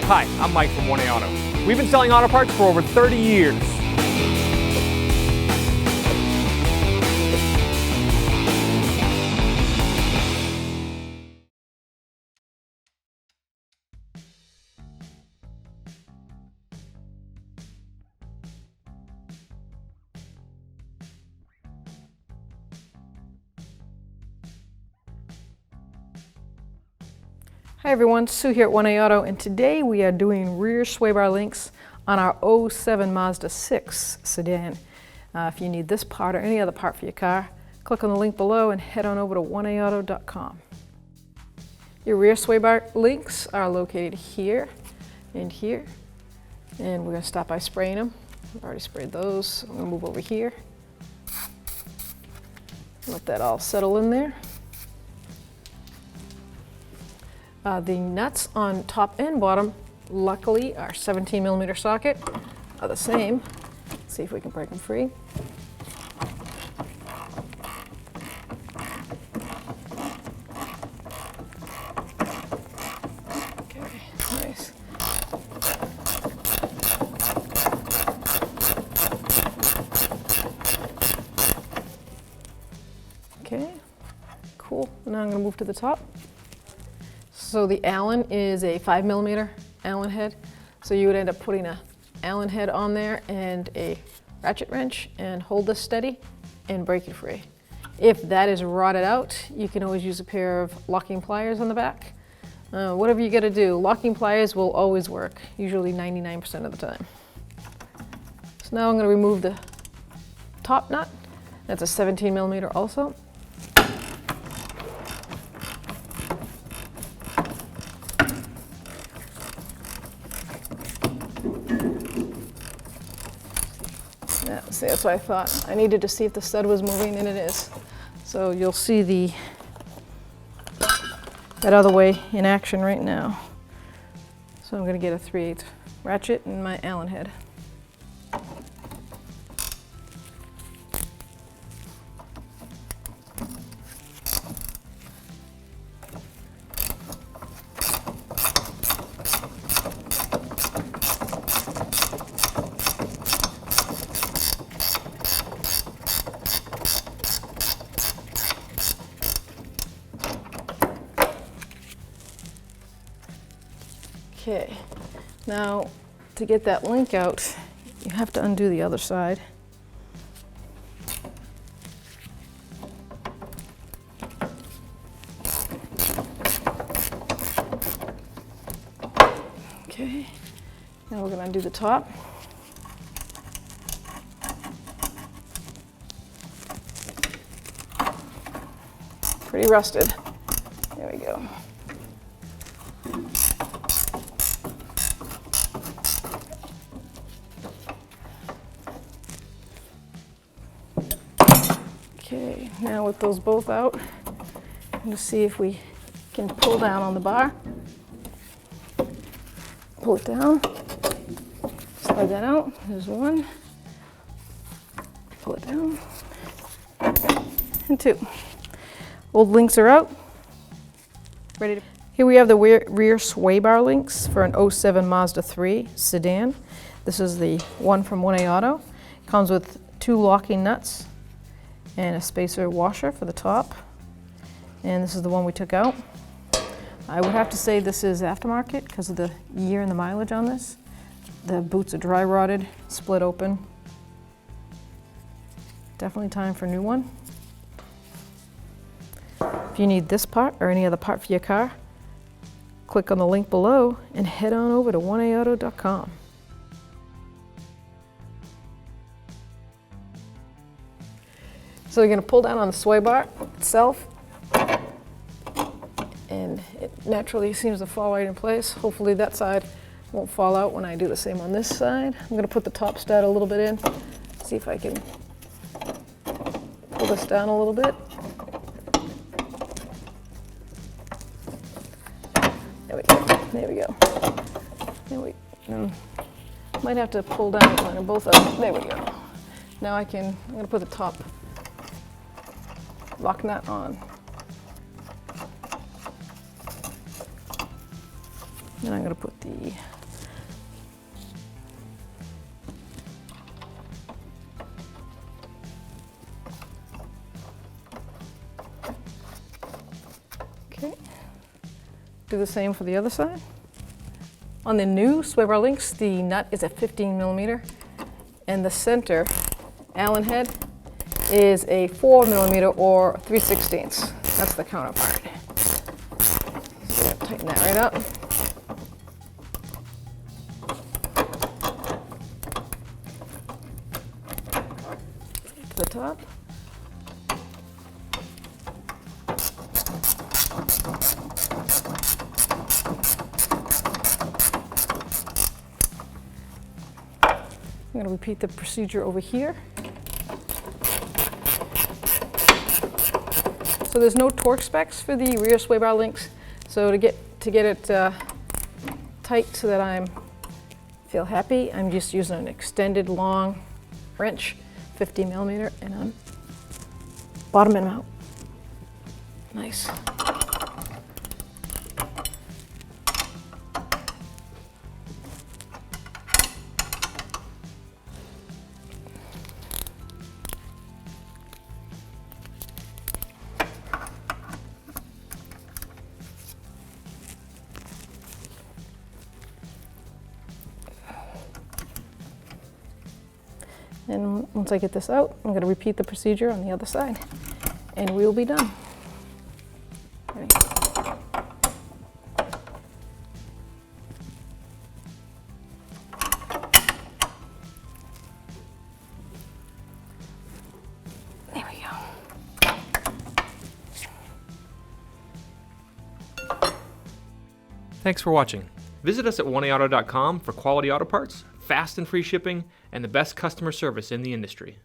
Hi, I'm Mike from 1A Auto. We've been selling auto parts for over 30 years. Hi everyone, Sue here at 1A Auto, and today we are doing rear sway bar links on our '07 Mazda 6 sedan. If you need this part or any other part for your car, click on the link below and head on over to 1aauto.com. Your rear sway bar links are located here and here, and we're going to start by spraying them. I've already sprayed those. I'm going to move over here. Let that all settle in there. The nuts on top and bottom, luckily our 17mm socket are the same. Let's see if we can break them free. Okay, nice. Okay, cool. Now I'm going to move to the top. So the Allen is a 5mm Allen head. So you would end up putting a Allen head on there and a ratchet wrench and hold this steady and break it free. If that is rotted out, you can always use a pair of locking pliers on the back. Whatever you gotta do, locking pliers will always work, usually 99% of the time. So now I'm gonna remove the top nut. That's a 17mm also. Yeah, see, that's what I thought. I needed to see if the stud was moving, and it is. So you'll see that other way in action right now. So I'm going to get a 3/8 ratchet and my Allen head. Okay, now to get that link out, you have to undo the other side. Okay, now we're going to undo the top. Pretty rusted. There we go. Okay, now with those both out, I'm going to see if we can pull down on the bar. Pull it down, slide that out, there's one. Pull it down, and two. Old links are out. Ready to... Here we have the rear sway bar links for an '07 Mazda 3 sedan. This is the one from 1A Auto. It comes with 2 locking nuts and a spacer washer for the top. And this is the one we took out. I would have to say this is aftermarket because of the year and the mileage on this. The boots are dry rotted, split open. Definitely time for a new one. If you need this part or any other part for your car, click on the link below and head on over to 1aauto.com. So you're going to pull down on the sway bar itself, and it naturally seems to fall right in place. Hopefully that side won't fall out when I do the same on this side. I'm going to put the top stud a little bit in, see if I can pull this down a little bit. There we go. There we go. There we go. Might have to pull down and line both up. There we go. Now I'm going to put the top lock nut on. Then I'm going to put the Do the same for the other side. On the new sway bar links, the nut is a 15 millimeter, and the center Allen head is a 4 millimeter or 3/16. That's the counterpart. So tighten that right up. To the top. I'm going to repeat the procedure over here. So there's no torque specs for the rear sway bar links. So to get it tight so that I feel happy, I'm just using an extended long wrench, 50 millimeter, and I'm bottoming them out. Nice. And once I get this out, I'm going to repeat the procedure on the other side, and we'll be done. Ready? There we go. Thanks for watching. Visit us at oneauto.com for quality auto parts, fast and free shipping, and the best customer service in the industry.